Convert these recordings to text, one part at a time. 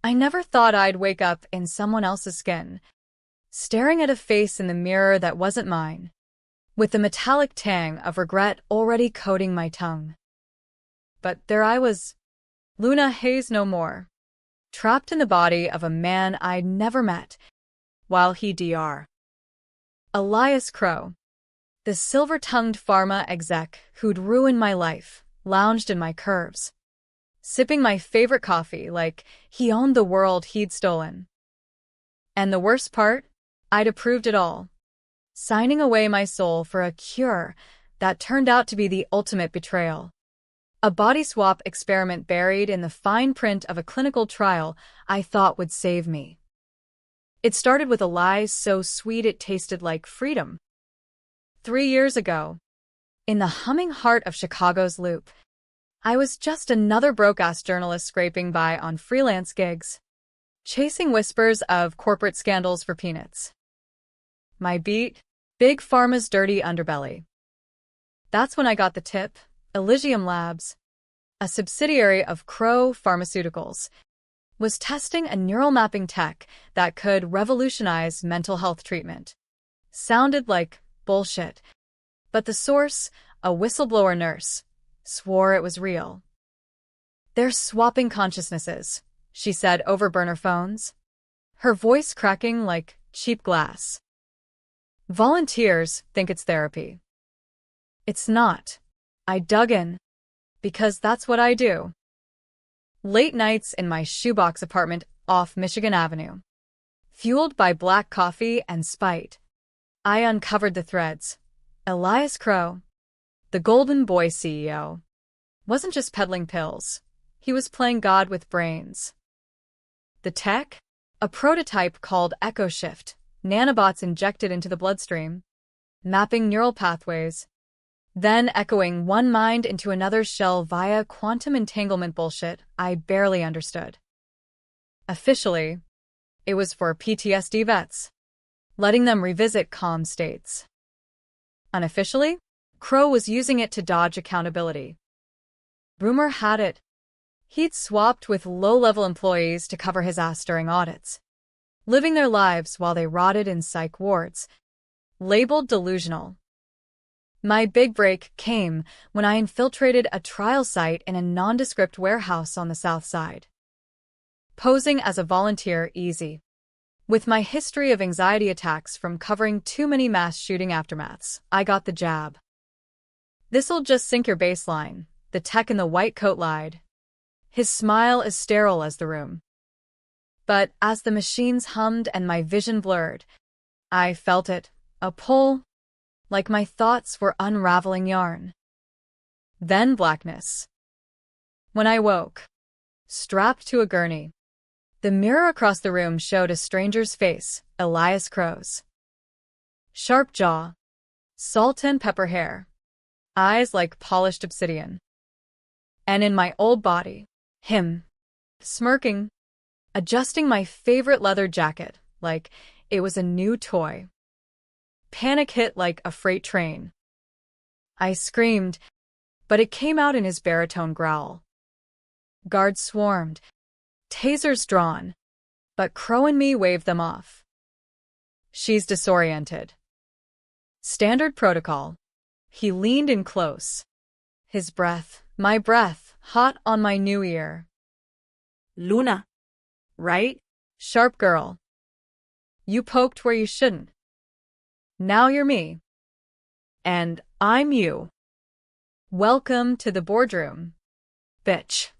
I never thought I'd wake up in someone else's skin, staring at a face in the mirror that wasn't mine, with the metallic tang of regret already coating my tongue. But there I was, Luna Hayes no more, trapped in the body of a man I'd never met, while he Dr. Elias Crow, the silver-tongued pharma exec who'd ruined my life, lounged in my curves, sipping my favorite coffee like he owned the world he'd stolen. And the worst part? I'd approved it all, signing away my soul for a cure that turned out to be the ultimate betrayal. A body swap experiment buried in the fine print of a clinical trial I thought would save me. It started with a lie so sweet it tasted like freedom. 3 years ago, in the humming heart of Chicago's Loop, I was just another broke-ass journalist scraping by on freelance gigs, chasing whispers of corporate scandals for peanuts. My beat? Big Pharma's dirty underbelly. That's when I got the tip. Elysium Labs, a subsidiary of Crow Pharmaceuticals, was testing a neural mapping tech that could revolutionize mental health treatment. Sounded like bullshit, but the source, a whistleblower nurse, swore it was real. "They're swapping consciousnesses," she said over burner phones, her voice cracking like cheap glass. "Volunteers think it's therapy." It's not. I dug in, because that's what I do. Late nights in my shoebox apartment off Michigan Avenue, fueled by black coffee and spite, I uncovered the threads. Elias Crow, the Golden Boy CEO, wasn't just peddling pills. He was playing God with brains. The tech? A prototype called EchoShift, nanobots injected into the bloodstream, mapping neural pathways, then echoing one mind into another's shell via quantum entanglement bullshit I barely understood. Officially, it was for PTSD vets, letting them revisit calm states. Unofficially, Crow was using it to dodge accountability. Rumor had it, he'd swapped with low-level employees to cover his ass during audits, living their lives while they rotted in psych wards, labeled delusional. My big break came when I infiltrated a trial site in a nondescript warehouse on the south side. Posing as a volunteer easy. With my history of anxiety attacks from covering too many mass shooting aftermaths, I got the jab. "This'll just sink your baseline," the tech in the white coat lied, his smile as sterile as the room. But as the machines hummed and my vision blurred, I felt it, a pull, like my thoughts were unraveling yarn. Then blackness. When I woke, strapped to a gurney, the mirror across the room showed a stranger's face, Elias Crow's. Sharp jaw, salt and pepper hair, eyes like polished obsidian. And in my old body, him, smirking, adjusting my favorite leather jacket like it was a new toy. Panic hit like a freight train. I screamed, but it came out in his baritone growl. Guards swarmed, tasers drawn, but Crow and me waved them off. "She's disoriented." Standard protocol. He leaned in close, his breath, my breath, hot on my new ear. "Luna, right?" "Sharp girl. You poked where you shouldn't. Now you're me. And I'm you. Welcome to the boardroom, bitch."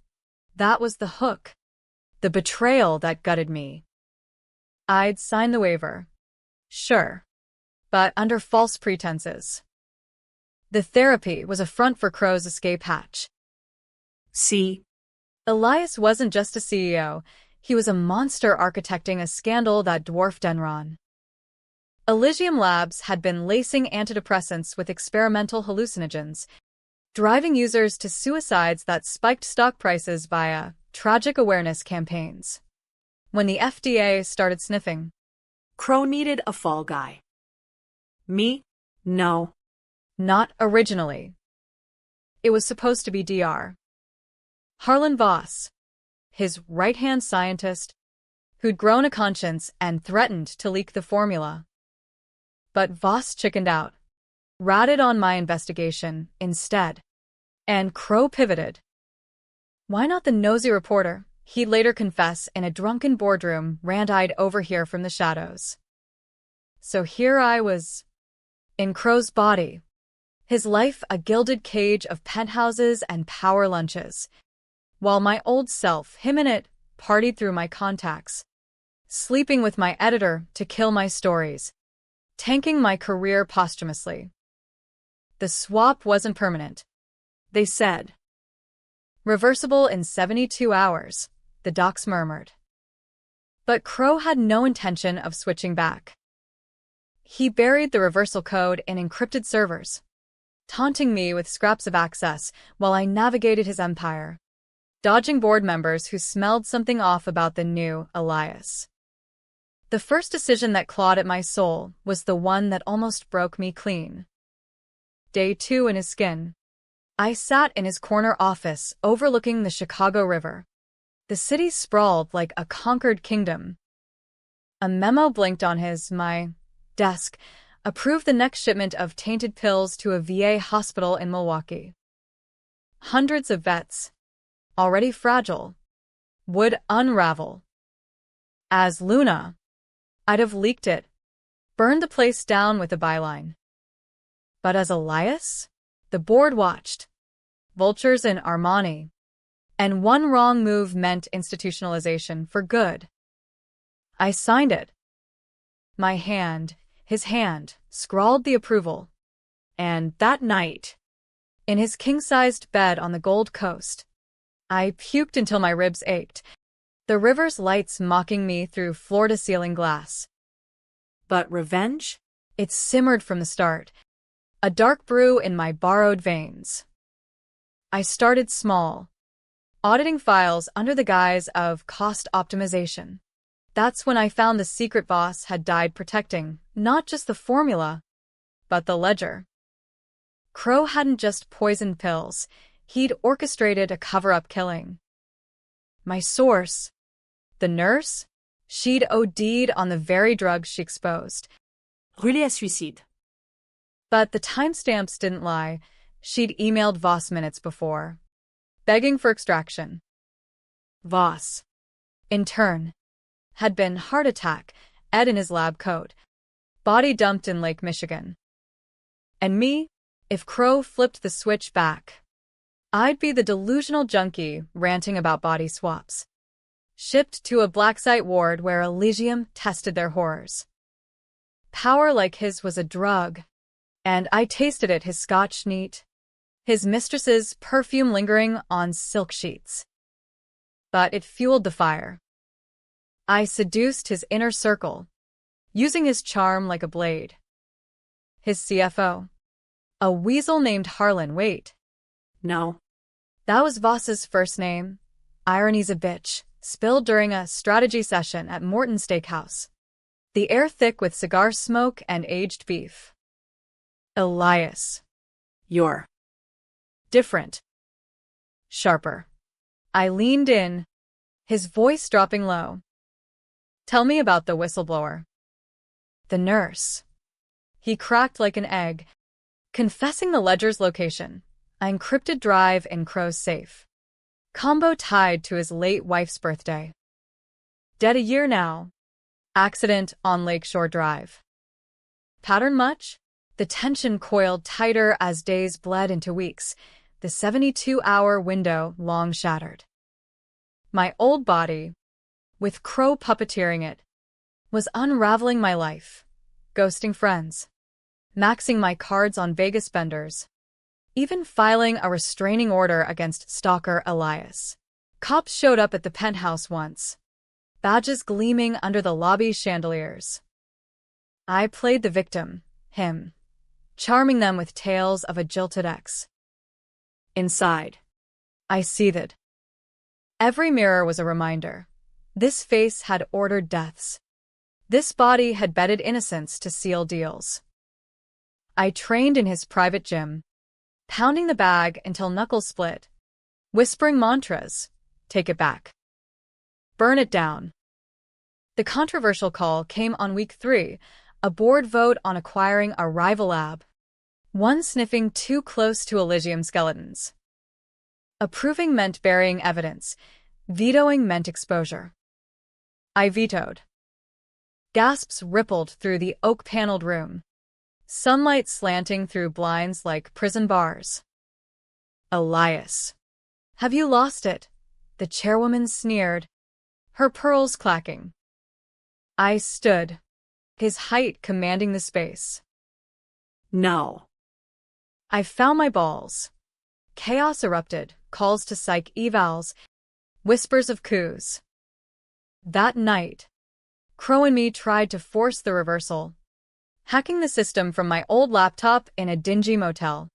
That was the hook. The betrayal that gutted me. I'd sign the waiver. Sure. But under false pretenses. The therapy was a front for Crow's escape hatch. See? Elias wasn't just a CEO. He was a monster architecting a scandal that dwarfed Enron. Elysium Labs had been lacing antidepressants with experimental hallucinogens, driving users to suicides that spiked stock prices via tragic awareness campaigns. When the FDA started sniffing, Crow needed a fall guy. Me? No. Not originally. It was supposed to be Dr. Harlan Voss. his right-hand scientist, who'd grown a conscience and threatened to leak the formula. But Voss chickened out, ratted on my investigation instead, and Crow pivoted. Why not the nosy reporter? He'd later confess in a drunken boardroom rant-eyed over here from the shadows. So here I was, in Crow's body, his life a gilded cage of penthouses and power lunches, while my old self, him in it, partied through my contacts, sleeping with my editor to kill my stories, tanking my career posthumously. The swap wasn't permanent, they said. Reversible in 72 hours, the docs murmured. But Crow had no intention of switching back. He buried the reversal code in encrypted servers, taunting me with scraps of access while I navigated his empire, dodging board members who smelled something off about the new Elias. The first decision that clawed at my soul was the one that almost broke me clean. Day 2 in his skin. I sat in his corner office overlooking the Chicago River. The city sprawled like a conquered kingdom. A memo blinked on my desk, approved the next shipment of tainted pills to a VA hospital in Milwaukee. Hundreds of vets, already fragile, would unravel. As Luna, I'd have leaked it, burned the place down with a byline. But as Elias, the board watched. Vultures in Armani. And one wrong move meant institutionalization for good. I signed it. My hand, his hand, scrawled the approval. And that night, in his king-sized bed on the Gold Coast, I puked until my ribs ached, the river's lights mocking me through floor-to-ceiling glass. But revenge? It simmered from the start, a dark brew in my borrowed veins. I started small, auditing files under the guise of cost optimization. That's when I found the secret boss had died protecting not just the formula, but the ledger. Crow hadn't just poisoned pills, he'd orchestrated a cover-up killing. My source, the nurse, she'd OD'd on the very drugs she exposed. Brûlé à suicide. But the timestamps didn't lie. She'd emailed Voss minutes before, begging for extraction. Voss, in turn, had been heart attack, Ed in his lab coat, body dumped in Lake Michigan. And me, if Crow flipped the switch back, I'd be the delusional junkie ranting about body swaps, shipped to a black site ward where Elysium tested their horrors. Power like his was a drug, and I tasted it, his scotch neat, his mistress's perfume lingering on silk sheets. But it fueled the fire. I seduced his inner circle, using his charm like a blade. His CFO, a weasel named Harlan. Wait. No. That was Voss's first name. Irony's a bitch, spilled during a strategy session at Morton Steakhouse. The air thick with cigar smoke and aged beef. Elias. You're different. Sharper. I leaned in, his voice dropping low. Tell me about the whistleblower. The nurse. He cracked like an egg, confessing the ledger's location, an encrypted drive in Crow's safe. Combo tied to his late wife's birthday. Dead a year now. Accident on Lakeshore Drive. Pattern much? The tension coiled tighter as days bled into weeks, the 72-hour window long shattered. My old body, with Crow puppeteering it, was unraveling my life, ghosting friends, maxing my cards on Vegas benders, even filing a restraining order against stalker Elias. Cops showed up at the penthouse once, badges gleaming under the lobby chandeliers. I played the victim, him, charming them with tales of a jilted ex. Inside, I seethed. Every mirror was a reminder. This face had ordered deaths. This body had betted innocence to seal deals. I trained in his private gym, pounding the bag until knuckles split, whispering mantras, take it back, Burn it down. The controversial call came on week 3, a board vote on acquiring a rival lab, one sniffing too close to Elysium skeletons. Approving meant burying evidence, vetoing meant exposure. I vetoed. Gasps rippled through the oak-paneled room, sunlight slanting through blinds like prison bars. Elias. Have you lost it? The chairwoman sneered, her pearls clacking. I stood, his height commanding the space. No. I found my balls. Chaos erupted, calls to psych evals, whispers of coups. That night, Crow and me tried to force the reversal, hacking the system from my old laptop in a dingy motel.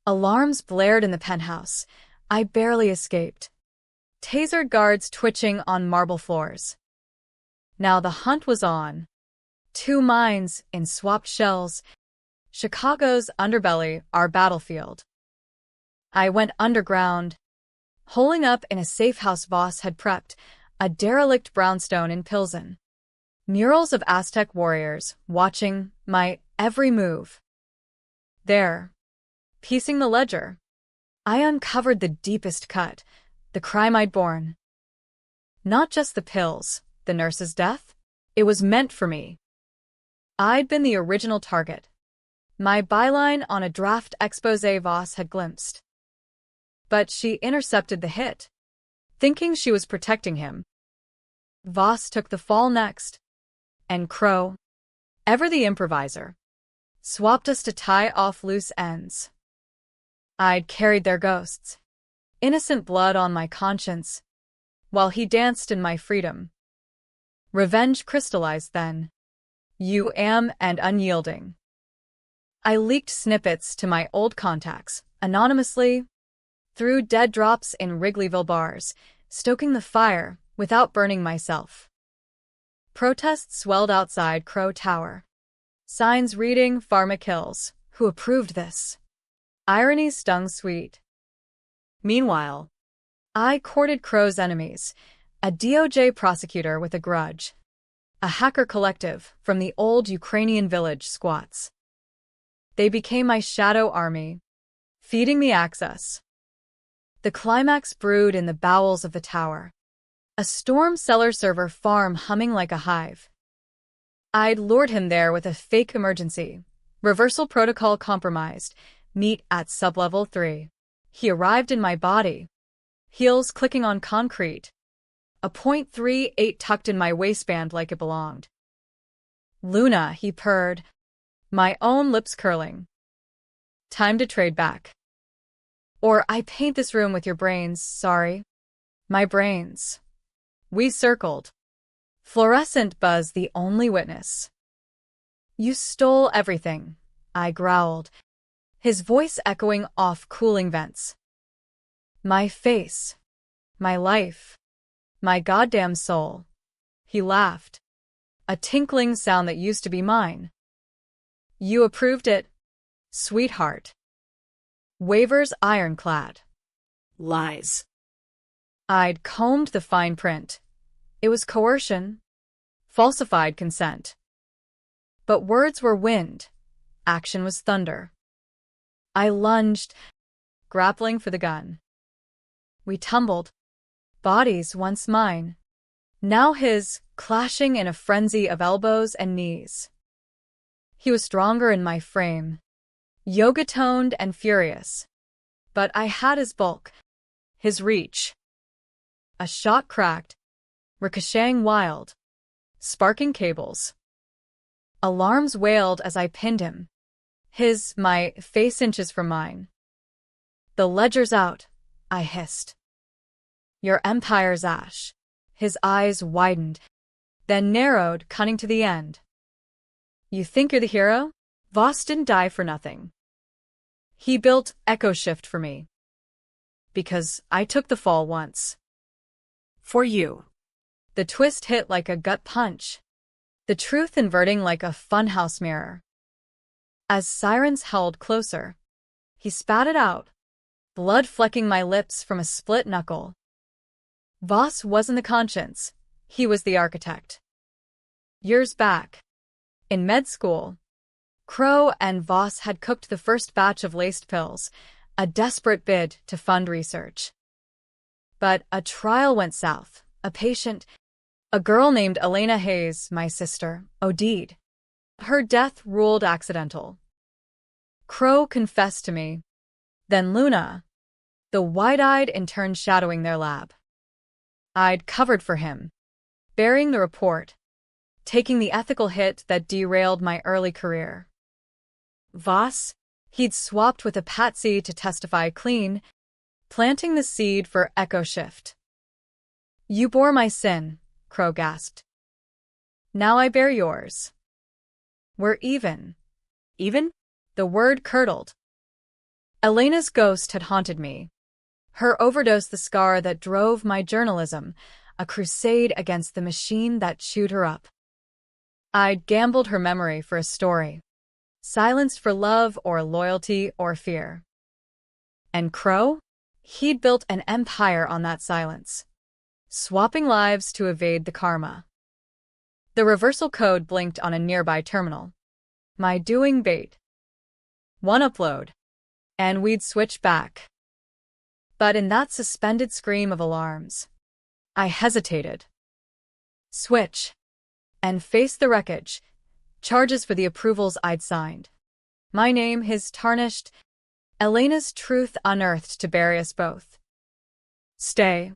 Alarms blared in the penthouse. I barely escaped. Tasered guards twitching on marble floors. Now the hunt was on. 2 mines in swapped shells. Chicago's underbelly, our battlefield. I went underground, holing up in a safe house Voss had prepped, a derelict brownstone in Pilsen. Murals of Aztec warriors watching my every move. There, piecing the ledger, I uncovered the deepest cut, the crime I'd borne. Not just the pills, the nurse's death. It was meant for me. I'd been the original target. My byline on a draft exposé Voss had glimpsed. But she intercepted the hit, thinking she was protecting him. Voss took the fall next, and Crow, ever the improviser, swapped us to tie off loose ends. I'd carried their ghosts, innocent blood on my conscience, while he danced in my freedom. Revenge crystallized then, and unyielding. I leaked snippets to my old contacts, anonymously, threw dead drops in Wrigleyville bars, stoking the fire without burning myself. Protests swelled outside Crow Tower. Signs reading Pharma Kills, who approved this. Irony stung sweet. Meanwhile, I courted Crow's enemies, a DOJ prosecutor with a grudge, a hacker collective from the old Ukrainian village squats. They became my shadow army, feeding me access. The climax brewed in the bowels of the tower, a storm cellar server farm humming like a hive. I'd lured him there with a fake emergency, reversal protocol compromised, meet at sublevel 3. He arrived in my body, heels clicking on concrete, a .38 tucked in my waistband like it belonged. Luna, he purred, my own lips curling. Time to trade back. Or I paint this room with your brains, sorry. My brains. We circled. Fluorescent Buzz the only witness. You stole everything, I growled, his voice echoing off cooling vents. My face. My life. My goddamn soul. He laughed. A tinkling sound that used to be mine. You approved it, sweetheart. Waivers ironclad. Lies. I'd combed the fine print. It was coercion, falsified consent. But words were wind, action was thunder. I lunged, grappling for the gun. We tumbled, bodies once mine, now his, clashing in a frenzy of elbows and knees. He was stronger in my frame, yoga-toned and furious. But I had his bulk, his reach. A shot cracked, ricocheting wild, sparking cables. Alarms wailed as I pinned him, my face inches from mine. The ledger's out, I hissed. Your empire's ash. His eyes widened, then narrowed, cunning to the end. You think you're the hero? Voss didn't die for nothing. He built Echo Shift for me. Because I took the fall once. For you. The twist hit like a gut punch, the truth inverting like a funhouse mirror. As sirens held closer, he spat it out, blood flecking my lips from a split knuckle. Voss wasn't the conscience. He was the architect. Years back, in med school, Crow and Voss had cooked the first batch of laced pills, a desperate bid to fund research. But a trial went south. A girl named Elena Hayes, my sister, OD'd. Her death ruled accidental. Crow confessed to me. Then Luna, the wide-eyed intern shadowing their lab. I'd covered for him, burying the report, taking the ethical hit that derailed my early career. Voss, he'd swapped with a patsy to testify clean, planting the seed for echo shift. You bore my sin, Crow gasped. Now I bear yours. We're even. Even? The word curdled. Elena's ghost had haunted me. Her overdose the scar that drove my journalism, a crusade against the machine that chewed her up. I'd gambled her memory for a story, silenced for love or loyalty or fear. And Crow? He'd built an empire on that silence, swapping lives to evade the karma. The reversal code blinked on a nearby terminal. My doing bait. One upload, and we'd switch back. But in that suspended scream of alarms, I hesitated. Switch. And faced the wreckage, charges for the approvals I'd signed. My name, his tarnished, Elena's truth unearthed to bury us both. Stay.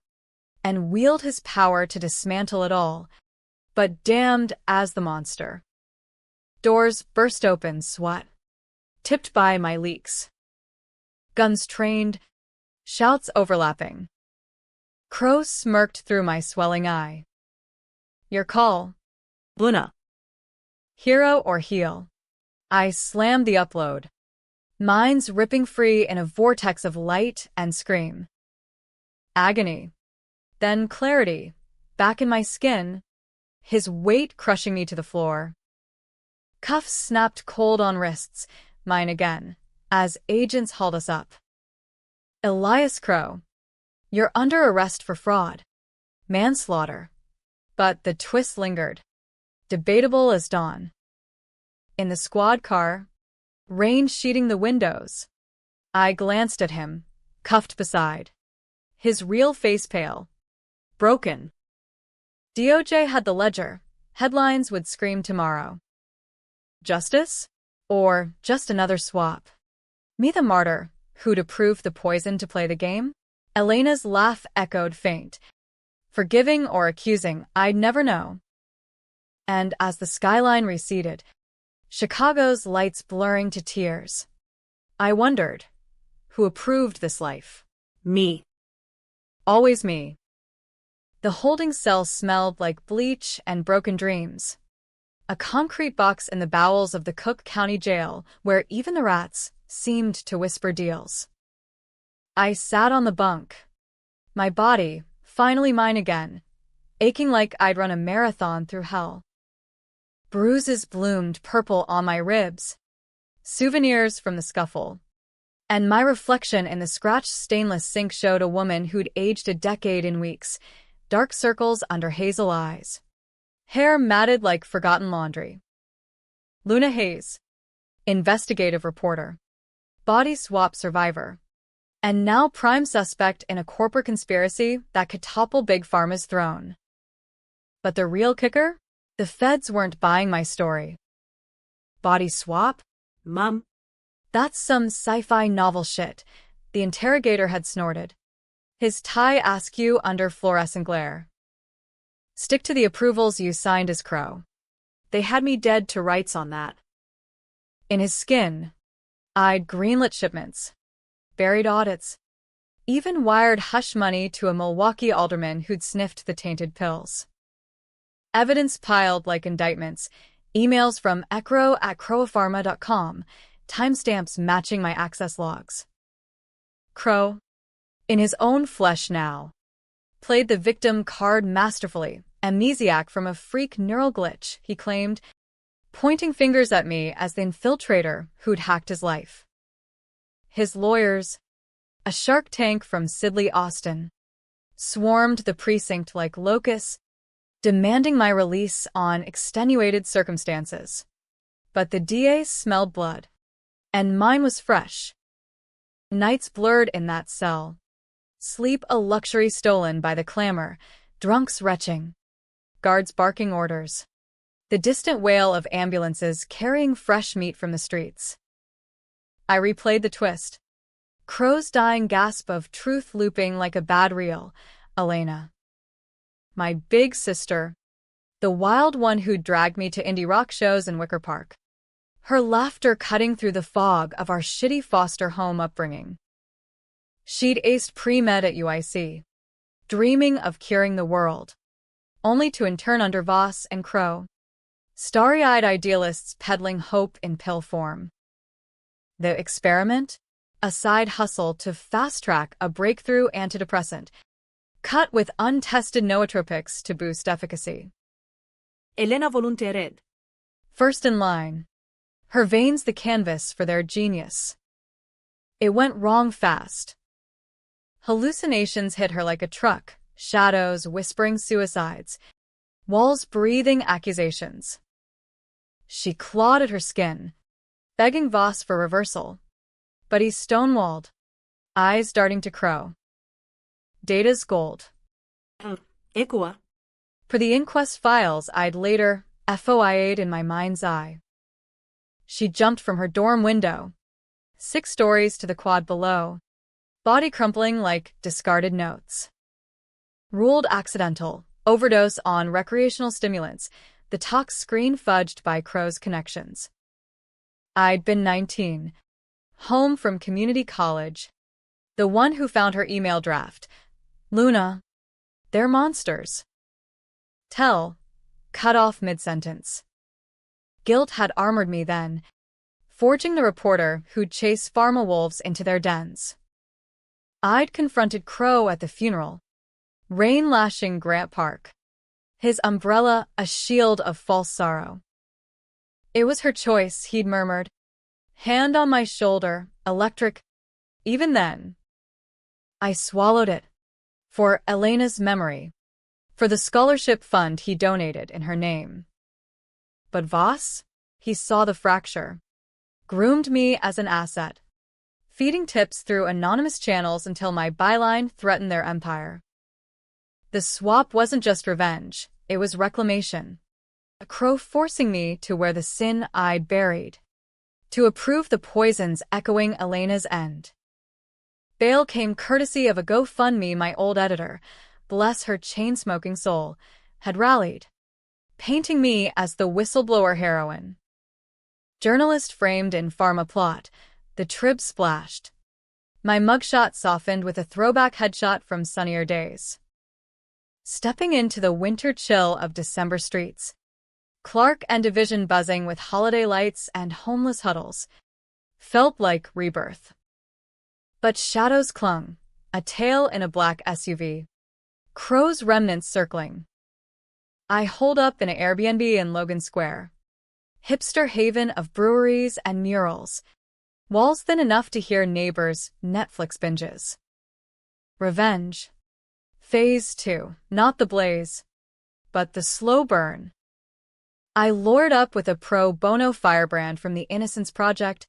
And wield his power to dismantle it all, but damned as the monster. Doors burst open, SWAT. Tipped by my leaks. Guns trained, shouts overlapping. Crow smirked through my swelling eye. Your call. Luna. Hero or heel? I slammed the upload, minds ripping free in a vortex of light and scream. Agony. Then clarity, back in my skin, his weight crushing me to the floor. Cuffs snapped cold on wrists, mine again, as agents hauled us up. Elias Crow, you're under arrest for fraud, manslaughter. But the twist lingered, debatable as dawn. In the squad car, rain sheeting the windows, I glanced at him, cuffed beside. His real face pale, broken. DOJ had the ledger. Headlines would scream tomorrow. Justice? Or just another swap? Me the martyr, who'd approved the poison to play the game? Elena's laugh echoed faint. Forgiving or accusing, I'd never know. And as the skyline receded, Chicago's lights blurring to tears, I wondered, who approved this life? Me. Always me. The holding cell smelled like bleach and broken dreams. A concrete box in the bowels of the Cook County Jail where even the rats seemed to whisper deals. I sat on the bunk, my body, finally mine again, aching like I'd run a marathon through hell. Bruises bloomed purple on my ribs, souvenirs from the scuffle. And my reflection in the scratched stainless sink showed a woman who'd aged a decade in weeks, dark circles under hazel eyes, hair matted like forgotten laundry. Luna Hayes, investigative reporter, body swap survivor, and now prime suspect in a corporate conspiracy that could topple Big Pharma's throne. But the real kicker? The feds weren't buying my story. Body swap? Mom. That's some sci-fi novel shit, the interrogator had snorted, his tie askew under fluorescent glare. Stick to the approvals you signed as Crow. They had me dead to rights on that. In his skin, I'd greenlit shipments, buried audits, even wired hush money to a Milwaukee alderman who'd sniffed the tainted pills. Evidence piled like indictments, emails from ecro@crowpharma.com, timestamps matching my access logs. Crow, in his own flesh now, played the victim card masterfully, amnesiac from a freak neural glitch, he claimed, pointing fingers at me as the infiltrator who'd hacked his life. His lawyers, a Shark Tank from Sidley Austin, swarmed the precinct like locusts, demanding my release on extenuated circumstances. But the DA smelled blood, and mine was fresh. Nights blurred in that cell. Sleep a luxury stolen by the clamor, drunks retching, guards barking orders, the distant wail of ambulances carrying fresh meat from the streets. I replayed the twist. Crow's dying gasp of truth looping like a bad reel. Elena. My big sister. The wild one who dragged me to indie rock shows in Wicker Park. Her laughter cutting through the fog of our shitty foster home upbringing. She'd aced pre-med at UIC, dreaming of curing the world, only to intern under Voss and Crow, starry-eyed idealists peddling hope in pill form. The experiment? A side hustle to fast-track a breakthrough antidepressant, cut with untested nootropics to boost efficacy. Elena volunteered. First in line. Her veins the canvas for their genius. It went wrong fast. Hallucinations hit her like a truck, shadows whispering suicides, walls breathing accusations. She clawed at her skin, begging Voss for reversal. But he stonewalled, eyes darting to Crow. Data's gold. Equa. For the inquest files I'd later FOIA'd in my mind's eye. She jumped from her dorm window, 6 stories to the quad below, body crumpling like discarded notes. Ruled accidental, overdose on recreational stimulants, the tox screen fudged by Crow's connections. I'd been 19, home from community college, the one who found her email draft. Luna. They're monsters. Tell. Cut off mid-sentence. Guilt had armored me then, forging the reporter who'd chase pharma wolves into their dens. I'd confronted Crow at the funeral, rain lashing Grant Park, his umbrella a shield of false sorrow. It was her choice, he'd murmured, hand on my shoulder, electric. Even then, I swallowed it. For Elena's memory. For the scholarship fund he donated in her name. But Voss? He saw the fracture. Groomed me as an asset. Feeding tips through anonymous channels until my byline threatened their empire. The swap wasn't just revenge, it was reclamation. A Crow forcing me to wear the sin I'd buried. To approve the poisons echoing Elena's end. Bail came courtesy of a GoFundMe my old editor, bless her chain-smoking soul, had rallied, painting me as the whistleblower heroine. Journalist framed in pharma plot, the trib splashed. My mugshot softened with a throwback headshot from sunnier days. Stepping into the winter chill of December streets, Clark and Division buzzing with holiday lights and homeless huddles, felt like rebirth. But shadows clung, a tail in a black SUV. Crow's remnants circling. I holed up in an Airbnb in Logan Square. Hipster haven of breweries and murals. Walls thin enough to hear neighbors' Netflix binges. Revenge. Phase 2, not the blaze, but the slow burn. I lured up with a pro bono firebrand from the Innocence Project,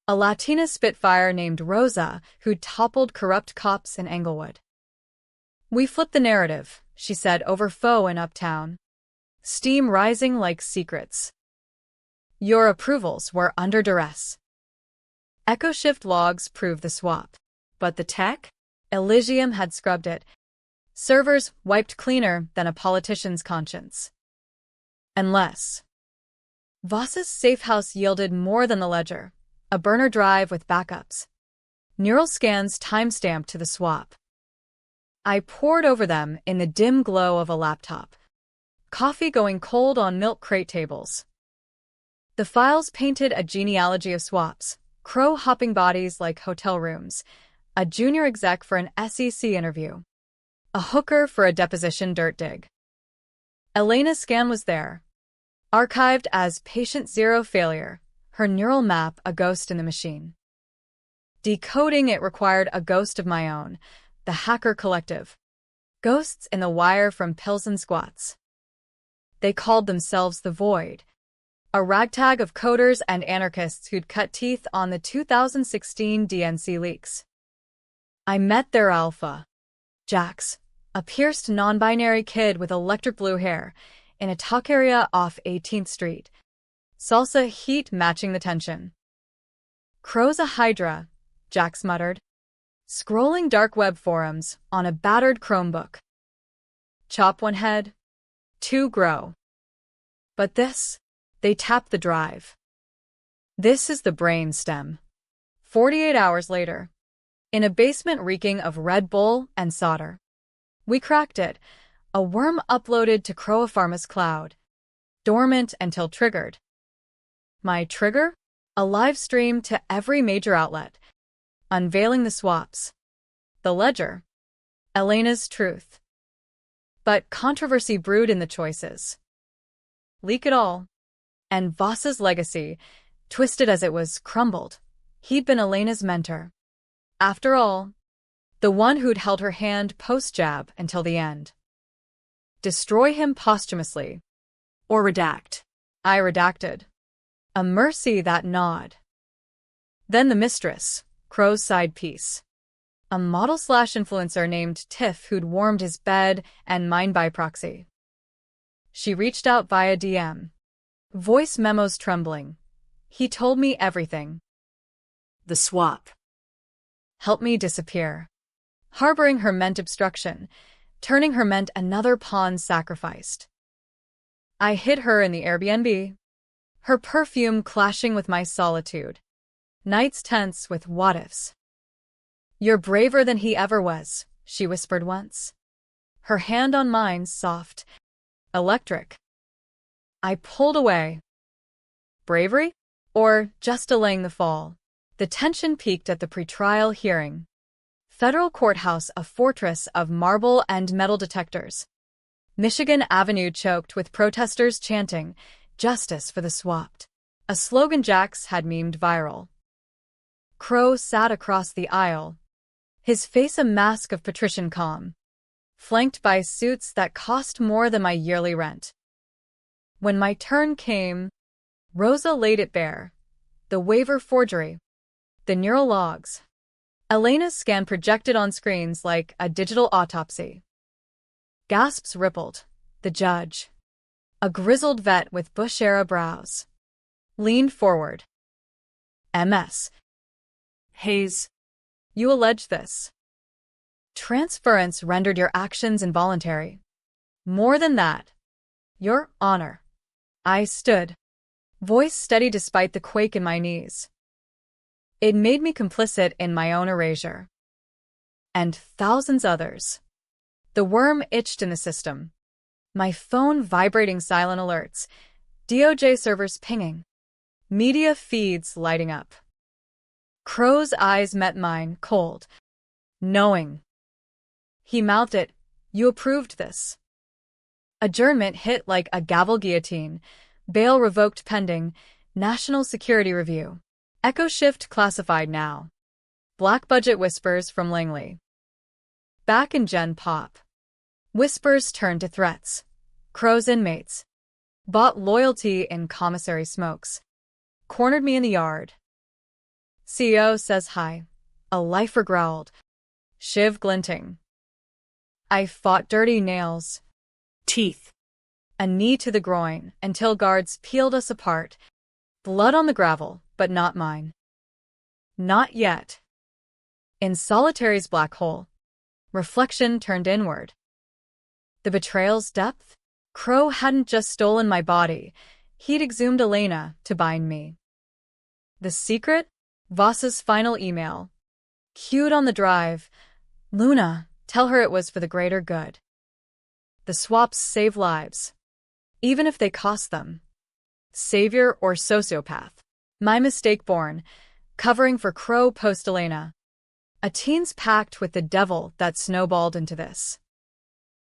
a Latina Spitfire named Rosa who'd toppled corrupt cops in Englewood. We flipped the narrative, she said over foe in Uptown. Steam rising like secrets. Your approvals were under duress. Echo shift logs proved the swap. But the tech? Elysium had scrubbed it. Servers wiped cleaner than a politician's conscience. Unless. Voss's safehouse yielded more than the ledger. A burner drive with backups. Neural scans timestamped to the swap. I pored over them in the dim glow of a laptop. Coffee going cold on milk crate tables. The files painted a genealogy of swaps, crow-hopping bodies like hotel rooms, a junior exec for an SEC interview, a hooker for a deposition dirt dig. Elena's scan was there, archived as patient zero failure, her neural map a ghost in the machine. Decoding it required a ghost of my own, the hacker collective. Ghosts in the wire from pills and squats. They called themselves the Void, a ragtag of coders and anarchists who'd cut teeth on the 2016 DNC leaks. I met their alpha, Jax, a pierced non-binary kid with electric blue hair, in a taqueria off 18th Street. Salsa heat matching the tension. Crow's a hydra, Jax muttered, scrolling dark web forums on a battered Chromebook. Chop one head, two grow. But this, they tap the drive. This is the brain stem. 48 hours later, in a basement reeking of Red Bull and solder. We cracked it, a worm uploaded to Crowapharma's cloud, dormant until triggered. My trigger? A live stream to every major outlet, unveiling the swaps. The ledger. Elena's truth. But controversy brewed in the choices. Leak it all. And Voss's legacy, twisted as it was, crumbled. He'd been Elena's mentor. After all, the one who'd held her hand post-jab until the end. Destroy him posthumously. Or redact. I redacted. A mercy, that nod. Then the mistress, Crow's side piece. A model/influencer named Tiff who'd warmed his bed and mine by proxy. She reached out via DM. Voice memos trembling. He told me everything. The swap. Help me disappear. Harboring her meant obstruction, turning her meant another pawn sacrificed. I hid her in the Airbnb, her perfume clashing with my solitude. Nights tense with what-ifs. You're braver than he ever was, she whispered once. Her hand on mine soft, electric. I pulled away. Bravery? Or just delaying the fall? The tension peaked at the pretrial hearing. Federal courthouse, a fortress of marble and metal detectors. Michigan Avenue choked with protesters chanting, "Justice for the swapped," a slogan Jax had memed viral. Crow sat across the aisle, his face a mask of patrician calm, flanked by suits that cost more than my yearly rent. When my turn came, Rosa laid it bare. The waiver forgery. The neural logs. Elena's scan projected on screens like a digital autopsy. Gasps rippled. The judge, a grizzled vet with Bush-era brows, leaned forward. MS. Hayes. You allege this. Transference rendered your actions involuntary. More than that. Your honor. I stood, voice steady despite the quake in my knees. It made me complicit in my own erasure. And thousands others. The worm itched in the system. My phone vibrating silent alerts, DOJ servers pinging, media feeds lighting up. Crow's eyes met mine, cold, knowing. He mouthed it, "You approved this." Adjournment hit like a gavel guillotine, bail revoked pending, national security review. Echo shift classified now. Black budget whispers from Langley. Back in Gen Pop. Whispers turned to threats. Crow's inmates. Bought loyalty in commissary smokes. Cornered me in the yard. CEO says hi. A lifer growled. Shiv glinting. I fought dirty nails. Teeth. A knee to the groin until guards peeled us apart. Blood on the gravel, but not mine. Not yet. In solitary's black hole, reflection turned inward. The betrayal's depth? Crow hadn't just stolen my body, he'd exhumed Elena to bind me. The secret? Voss's final email. Cued on the drive. Luna, tell her it was for the greater good. The swaps save lives, even if they cost them. Savior or sociopath. My mistake born, covering for Crow post-Elena. A teen's pact with the devil that snowballed into this.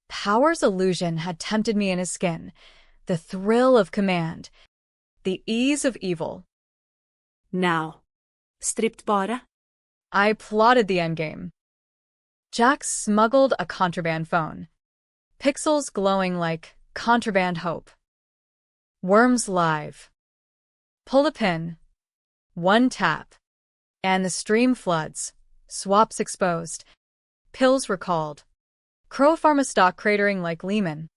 Power's illusion had tempted me in his skin, the thrill of command, the ease of evil. Now. Stripped bara. I plotted the endgame. Jax smuggled a contraband phone, pixels glowing like contraband hope. Worms live. Pull the pin. One tap. And the stream floods. Swaps exposed. Pills recalled. Crow Pharma stock cratering like Lehman.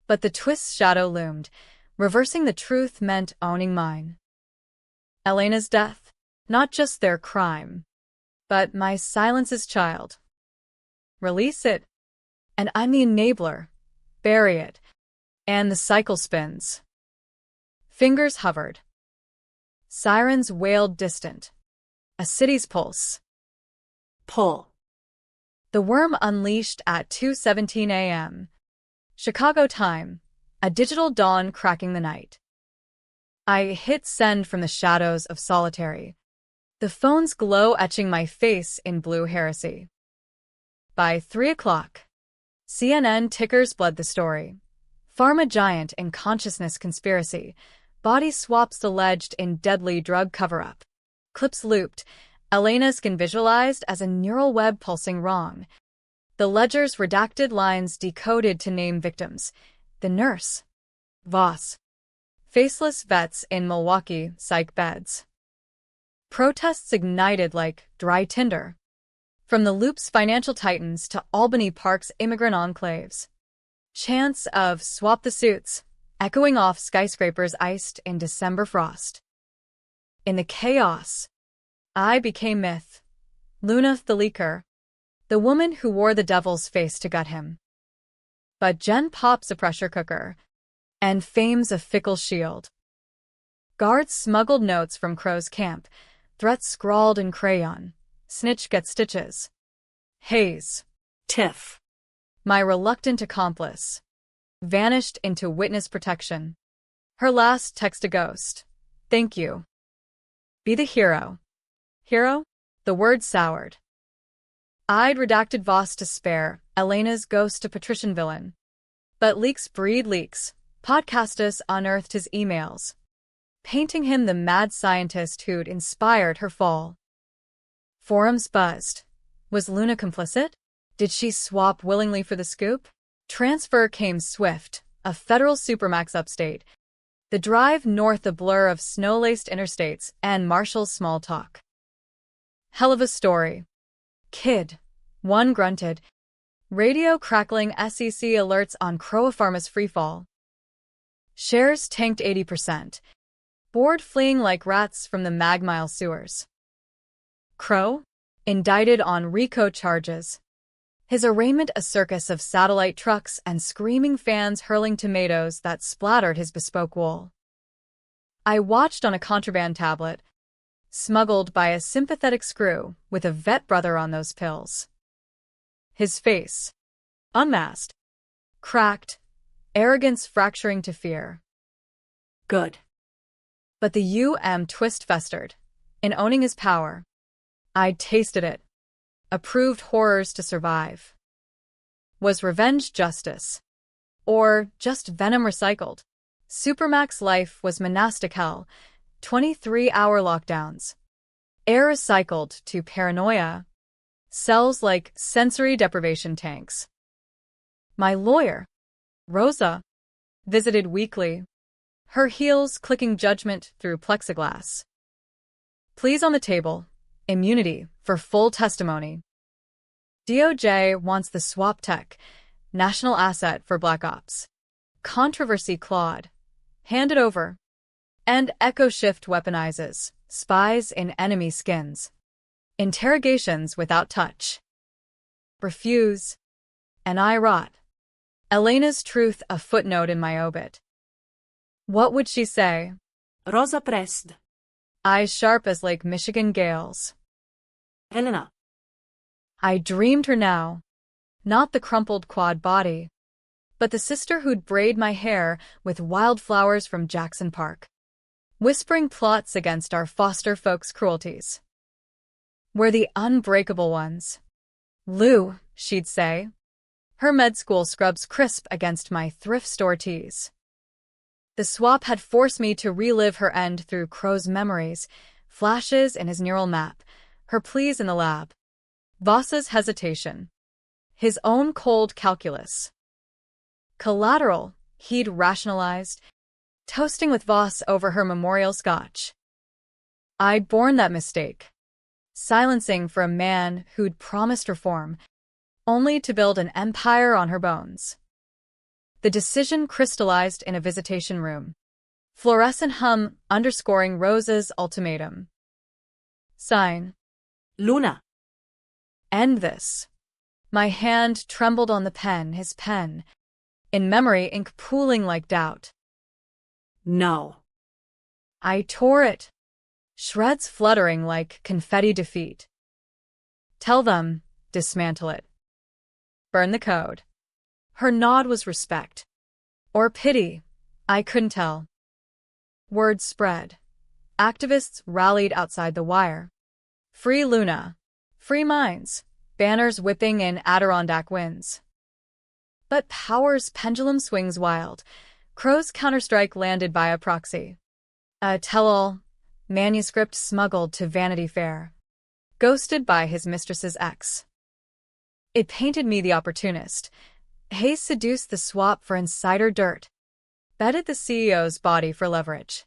But the twist's shadow loomed. Reversing the truth meant owning mine. Elena's death. Not just their crime. But my silence's child. Release it. And I'm the enabler. Bury it. And the cycle spins. Fingers hovered. Sirens wailed distant. A city's pulse. Pull. The worm unleashed at 2:17 a.m. Chicago time, a digital dawn cracking the night. I hit send from the shadows of solitary, the phone's glow etching my face in blue heresy. By 3 o'clock, CNN tickers bled the story. Pharma giant in consciousness conspiracy, body swaps alleged in deadly drug cover-up. Clips looped, Elena's skin visualized as a neural web pulsing wrong. The ledger's redacted lines decoded to name victims. The nurse. Voss. Faceless vets in Milwaukee psych beds. Protests ignited like dry tinder. From the Loop's financial titans to Albany Park's immigrant enclaves. Chants of swap the suits, echoing off skyscrapers iced in December frost. In the chaos, I became myth. Luna the leaker, the woman who wore the devil's face to gut him. But Jen Pop's a pressure cooker, and fame's a fickle shield. Guards smuggled notes from Crow's camp, threats scrawled in crayon. Snitch gets stitches. Hayes. Tiff. My reluctant accomplice. Vanished into witness protection. Her last text a ghost. Thank you. Be the hero. Hero? The word soured. I'd redacted Voss to spare, Elena's ghost a patrician villain. But leaks breed leaks. Podcastus unearthed his emails, painting him the mad scientist who'd inspired her fall. Forums buzzed. Was Luna complicit? Did she swap willingly for the scoop? Transfer came swift, a federal supermax upstate. The drive north a blur of snow-laced interstates and Marshall's small talk. Hell of a story. Kid. One grunted. Radio crackling SEC alerts on Crow Pharma's freefall. Shares tanked 80%. Board fleeing like rats from the Magmile sewers. Crow? Indicted on RICO charges. His arraignment a circus of satellite trucks and screaming fans hurling tomatoes that splattered his bespoke wool. I watched on a contraband tablet, smuggled by a sympathetic screw with a vet brother on those pills. His face, unmasked, cracked, arrogance fracturing to fear. Good. But the twist festered. In owning his power, I'd tasted it. Approved horrors to survive. Was revenge justice? Or just venom recycled? Supermax life was monastic hell. 23-hour lockdowns. Air recycled to paranoia. Cells like sensory deprivation tanks. My lawyer, Rosa, visited weekly, her heels clicking judgment through plexiglass. Pleas on the table. Immunity for full testimony. DOJ wants the swap tech, national asset for Black Ops. Controversy clawed. Hand it over. And Echo Shift weaponizes spies in enemy skins. Interrogations without touch. Refuse. And I rot. Elena's truth a footnote in my obit. What would she say? Rosa pressed. Eyes sharp as Lake Michigan gales. Elena. I dreamed her now. Not the crumpled quad body, but the sister who'd braid my hair with wildflowers from Jackson Park, whispering plots against our foster folks' cruelties. We're the unbreakable ones. Lou, she'd say. Her med school scrubs crisp against my thrift store tees. The swap had forced me to relive her end through Crow's memories, flashes in his neural map, her pleas in the lab. Voss's hesitation. His own cold calculus. Collateral, he'd rationalized, toasting with Voss over her memorial scotch. I'd borne that mistake, silencing for a man who'd promised reform, only to build an empire on her bones. The decision crystallized in a visitation room. Fluorescent hum underscoring Rose's ultimatum. Sign. Luna. End this. My hand trembled on the pen, his pen. In memory, ink pooling like doubt. No. I tore it. Shreds fluttering like confetti defeat. Tell them, dismantle it. Burn the code. Her nod was respect. Or pity, I couldn't tell. Word spread. Activists rallied outside the wire. Free Luna. Free minds. Banners whipping in Adirondack winds. But power's pendulum swings wild. Crow's counterstrike landed by a proxy. A tell-all, manuscript smuggled to Vanity Fair. Ghosted by his mistress's ex. It painted me the opportunist. Hayes seduced the swap for insider dirt. Betted the CEO's body for leverage.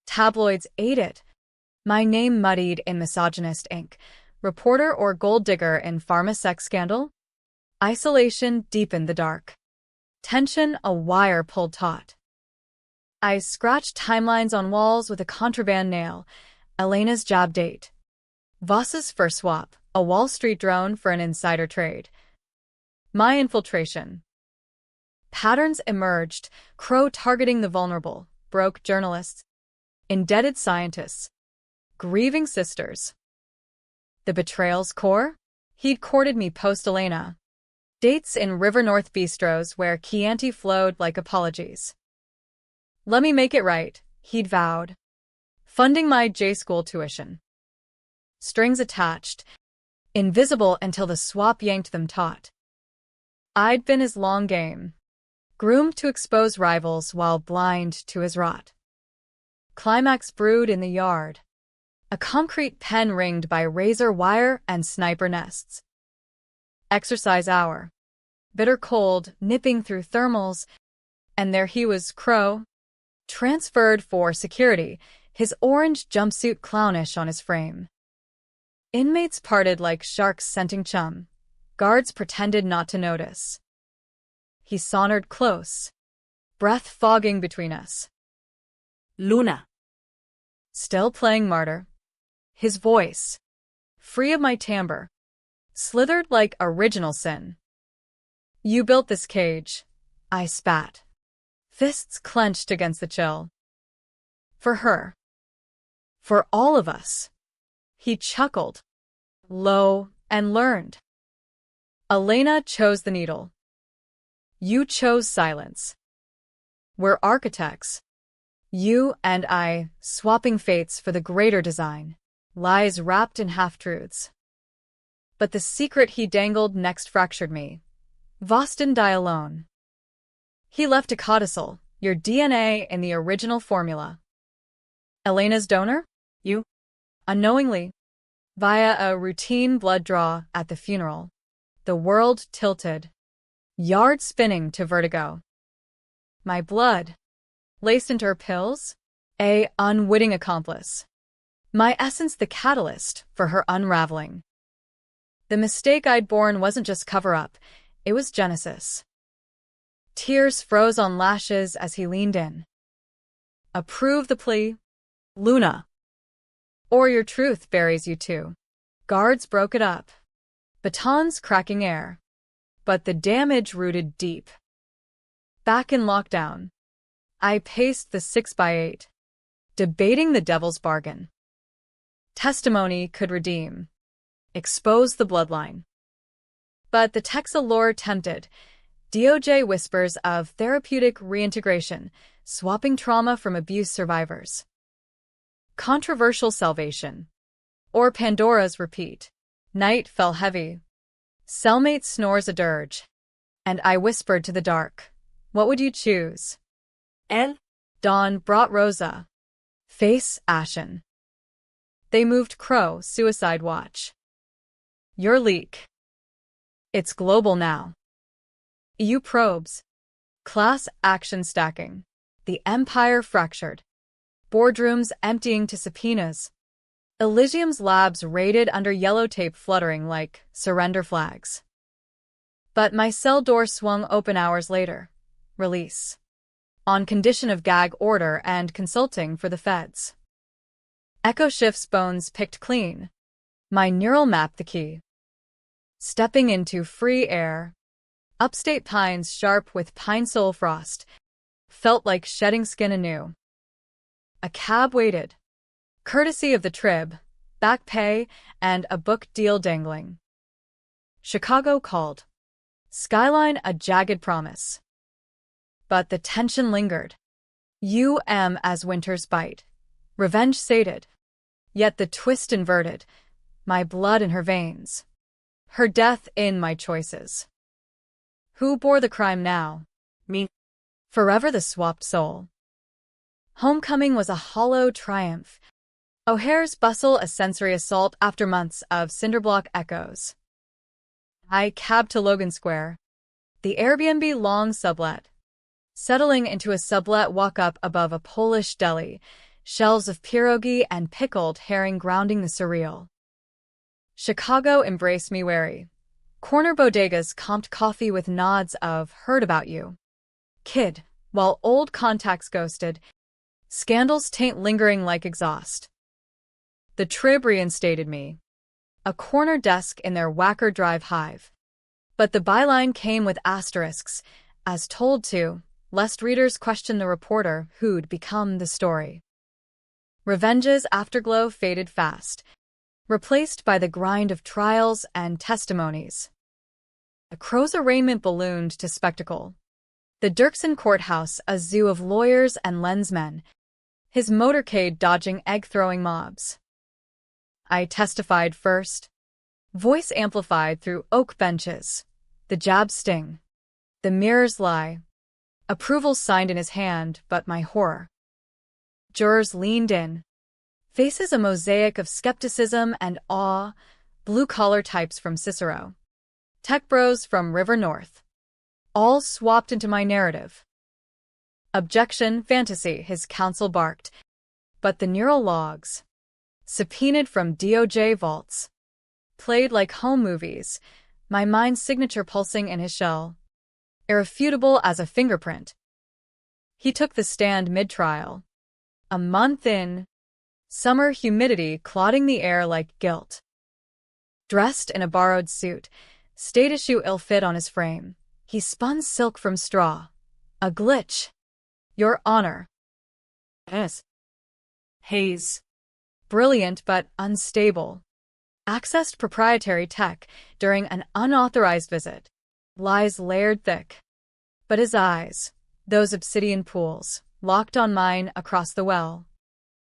Tabloids ate it. My name muddied in misogynist ink. Reporter or gold digger in pharma sex scandal? Isolation deepened the dark. Tension a wire pulled taut. I scratched timelines on walls with a contraband nail. Elena's job date. Voss's first swap, a Wall Street drone for an insider trade. My infiltration. Patterns emerged, Crow targeting the vulnerable, broke journalists, indebted scientists, grieving sisters. The betrayals core? He'd courted me post-Elena. Dates in River North bistros where Chianti flowed like apologies. Let me make it right, he'd vowed. Funding my J-school tuition. Strings attached, invisible until the swap yanked them taut. I'd been his long game, groomed to expose rivals while blind to his rot. Climax brewed in the yard. A concrete pen ringed by razor wire and sniper nests. Exercise hour. Bitter cold, nipping through thermals, and there he was, Crow. Transferred for security, his orange jumpsuit clownish on his frame. Inmates parted like sharks scenting chum. Guards pretended not to notice. He sauntered close, breath fogging between us. Luna. Still playing martyr. His voice, free of my timbre, slithered like original sin. You built this cage, I spat, fists clenched against the chill. For her. For all of us. He chuckled, low, and learned. Elena chose the needle. You chose silence. We're architects. You and I, swapping fates for the greater design. Lies wrapped in half-truths. But the secret he dangled next fractured me. Voss didn't die alone. He left a codicil, your DNA in the original formula. Elena's donor? You? Unknowingly. Via a routine blood draw at the funeral. The world tilted. Yard spinning to vertigo. My blood. Laced into her pills? A unwitting accomplice. My essence the catalyst for her unraveling. The mistake I'd borne wasn't just cover-up, it was genesis. Tears froze on lashes as he leaned in. Approve the plea, Luna. Or your truth buries you too. Guards broke it up. Batons cracking air. But the damage rooted deep. Back in lockdown, I paced the 6x8, debating the devil's bargain. Testimony could redeem, expose the bloodline. But the Texas lore tempted. DOJ whispers of therapeutic reintegration, swapping trauma from abuse survivors. Controversial salvation. Or Pandora's repeat. Night fell heavy. Cellmate snores a dirge. And I whispered to the dark, what would you choose? El? Dawn brought Rosa. Face ashen. They moved Crow, suicide watch. Your leak. It's global now. EU probes. Class action stacking. The empire fractured. Boardrooms emptying to subpoenas. Elysium's labs raided under yellow tape fluttering like surrender flags. But my cell door swung open hours later. Release. On condition of gag order and consulting for the feds. Echo Shift's bones picked clean. My neural map the key. Stepping into free air. Upstate pines sharp with pine sol frost. Felt like shedding skin anew. A cab waited. Courtesy of the Trib, back pay, and a book deal dangling. Chicago called. Skyline a jagged promise. But the tension lingered. As winters bite. Revenge sated. Yet the twist inverted. My blood in her veins. Her death in my choices. Who bore the crime now? Me. Forever the swapped soul. Homecoming was a hollow triumph. O'Hare's bustle a sensory assault after months of cinderblock echoes. I cabbed to Logan Square. The Airbnb long sublet. Settling into a sublet walk-up above a Polish deli, shelves of pierogi and pickled herring grounding the surreal. Chicago embraced me wary. Corner bodegas comped coffee with nods of heard about you. Kid, while old contacts ghosted, scandals taint lingering like exhaust. The Trib reinstated me. A corner desk in their Wacker Drive hive. But the byline came with asterisks, as told to, lest readers question the reporter who'd become the story. Revenge's afterglow faded fast, replaced by the grind of trials and testimonies. A crow's arraignment ballooned to spectacle. The Dirksen courthouse a zoo of lawyers and lensmen, his motorcade dodging egg-throwing mobs. I testified first. Voice amplified through oak benches. The jab sting. The mirrors lie. Approval signed in his hand, but my horror. Jurors leaned in. Faces a mosaic of skepticism and awe, blue-collar types from Cicero. Tech bros from River North. All swapped into my narrative. Objection, fantasy, his counsel barked. But the neural logs, subpoenaed from DOJ vaults, played like home movies, my mind's signature pulsing in his shell, irrefutable as a fingerprint. He took the stand mid-trial. A month in, summer humidity clouding the air like guilt. Dressed in a borrowed suit, state issue ill-fit on his frame, he spun silk from straw. A glitch. Your Honor. Yes. Haze. Brilliant but unstable. Accessed proprietary tech during an unauthorized visit. Lies layered thick. But his eyes, those obsidian pools, locked on mine across the well.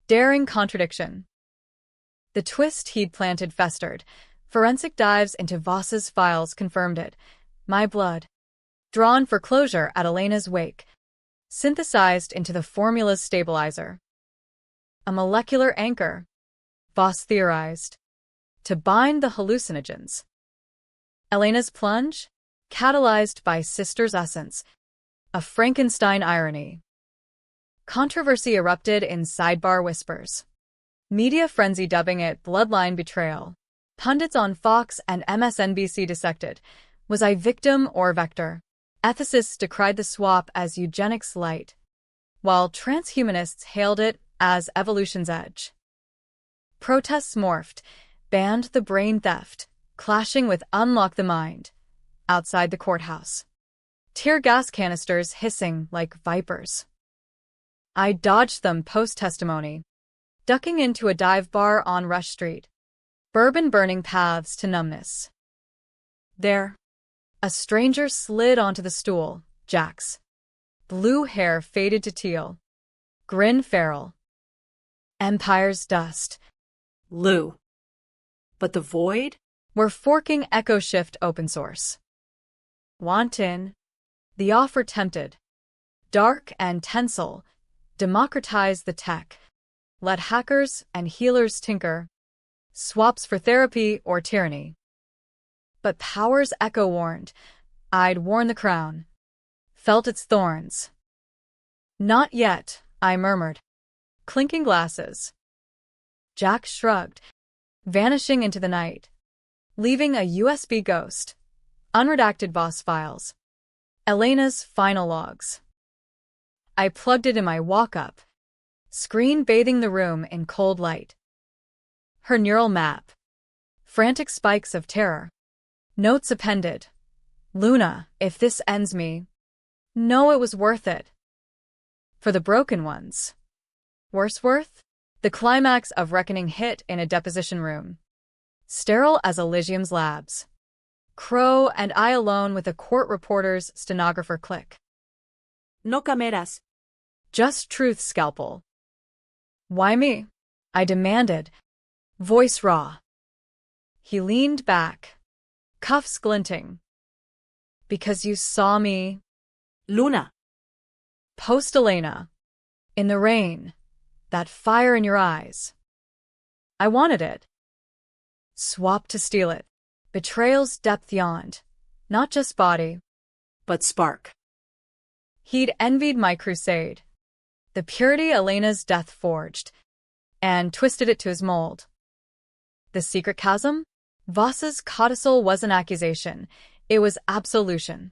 Daring contradiction. The twist he'd planted festered. Forensic dives into Voss's files confirmed it. My blood. Drawn for closure at Elena's wake. Synthesized into the formula's stabilizer. A molecular anchor. Voss theorized. To bind the hallucinogens. Elena's plunge? Catalyzed by sister's essence. A Frankenstein irony. Controversy erupted in sidebar whispers. Media frenzy dubbing it bloodline betrayal. Pundits on Fox and MSNBC dissected. Was I victim or vector? Ethicists decried the swap as eugenics light, while transhumanists hailed it as evolution's edge. Protests morphed, banned the brain theft, clashing with Unlock the Mind, outside the courthouse. Tear gas canisters hissing like vipers. I dodged them post-testimony, ducking into a dive bar on Rush Street. Bourbon burning paths to numbness. There, a stranger slid onto the stool, Jack's. Blue hair faded to teal. Grin feral. Empire's dust. Lou. But the void? We're forking Echo Shift open source. Want in? The offer tempted. Dark and tensile. Democratize the tech. Let hackers and healers tinker. Swaps for therapy or tyranny. But power's echo warned. I'd worn the crown, felt its thorns. Not yet, I murmured. Clinking glasses. Jack shrugged, vanishing into the night, leaving a USB ghost, unredacted boss files, Elena's final logs. I plugged it in my walk-up, screen bathing the room in cold light. Her neural map. Frantic spikes of terror. Notes appended. Luna, if this ends me, know it was worth it. For the broken ones. Worth? The climax of Reckoning hit in a deposition room. Sterile as Elysium's labs. Crow and I alone with a court reporter's stenographer click. No cameras. Just truth, scalpel. Why me? I demanded, voice raw. He leaned back, cuffs glinting. Because you saw me. Luna. Post Elena. In the rain. That fire in your eyes. I wanted it. Swap to steal it. Betrayal's depth yawned. Not just body, But spark. He'd envied my crusade. The purity Elena's death forged, and twisted it to his mold. The secret chasm? Voss's codicil was an accusation. It was absolution.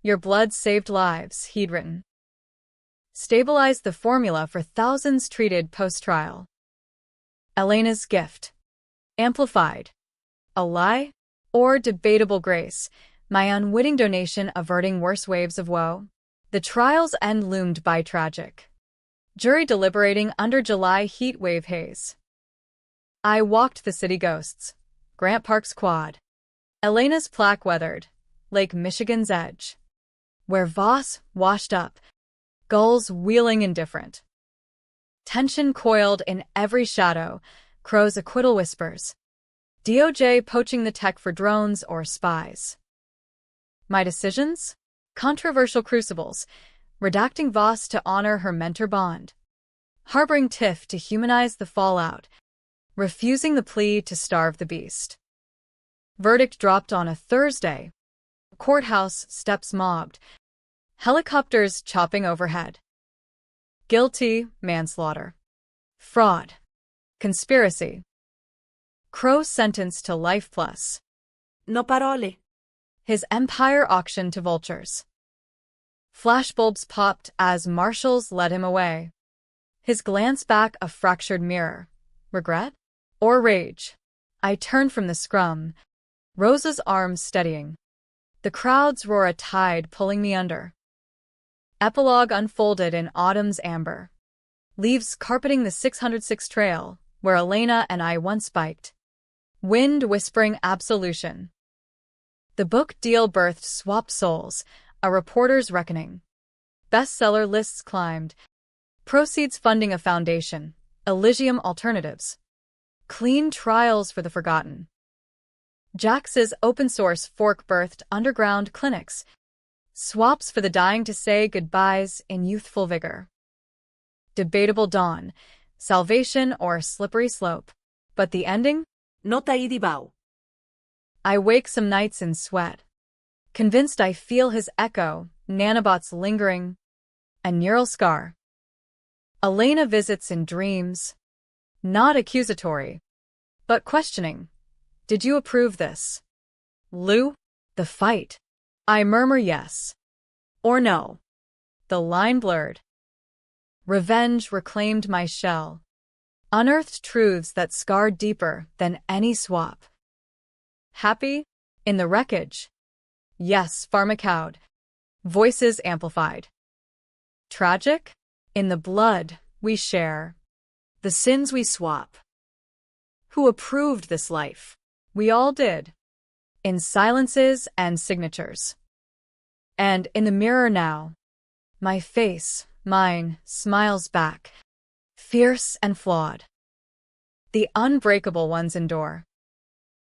Your blood saved lives, he'd written. Stabilized the formula for thousands treated post-trial. Elena's gift. Amplified. A lie? Or debatable grace, my unwitting donation averting worse waves of woe? The trial's end loomed by tragic. Jury deliberating under July heat wave haze. I walked the city ghosts. Grant Park's quad. Elena's plaque weathered. Lake Michigan's edge. Where Voss washed up. Gulls wheeling indifferent. Tension coiled in every shadow. Crow's acquittal whispers. DOJ poaching the tech for drones or spies. My decisions? Controversial crucibles. Redacting Voss to honor her mentor bond. Harboring Tiff to humanize the fallout. Refusing the plea to starve the beast. Verdict dropped on a Thursday. Courthouse steps mobbed. Helicopters chopping overhead. Guilty, manslaughter. Fraud. Conspiracy. Crow sentenced to life plus. No parole. His empire auctioned to vultures. Flashbulbs popped as marshals led him away. His glance back a fractured mirror. Regret? Or rage? I turned from the scrum, Rosa's arms steadying. The crowd's roar a tide pulling me under. Epilogue unfolded in autumn's amber. Leaves carpeting the 606 trail, where Elena and I once biked. Wind whispering absolution. The book deal birthed Swapped Souls, a reporter's reckoning. Bestseller lists climbed. Proceeds funding a foundation, Elysium Alternatives. Clean trials for the forgotten. Jax's open-source fork birthed underground clinics. Swaps for the dying to say goodbyes in youthful vigor. Debatable dawn, salvation or slippery slope. But the ending? No taidibao. I wake some nights in sweat. Convinced I feel his echo, nanobots lingering. A neural scar. Elena visits in dreams. Not accusatory, but questioning. Did you approve this? Lou? The fight. I murmur yes. Or no. The line blurred. Revenge reclaimed my shell. Unearthed truths that scarred deeper than any swap. Happy? In the wreckage. Yes, pharmacowed. Voices amplified. Tragic? In the blood we share. The sins we swap. Who approved this life? We all did. In silences and signatures. And in the mirror now, my face, mine, smiles back, fierce and flawed. The unbreakable ones endure.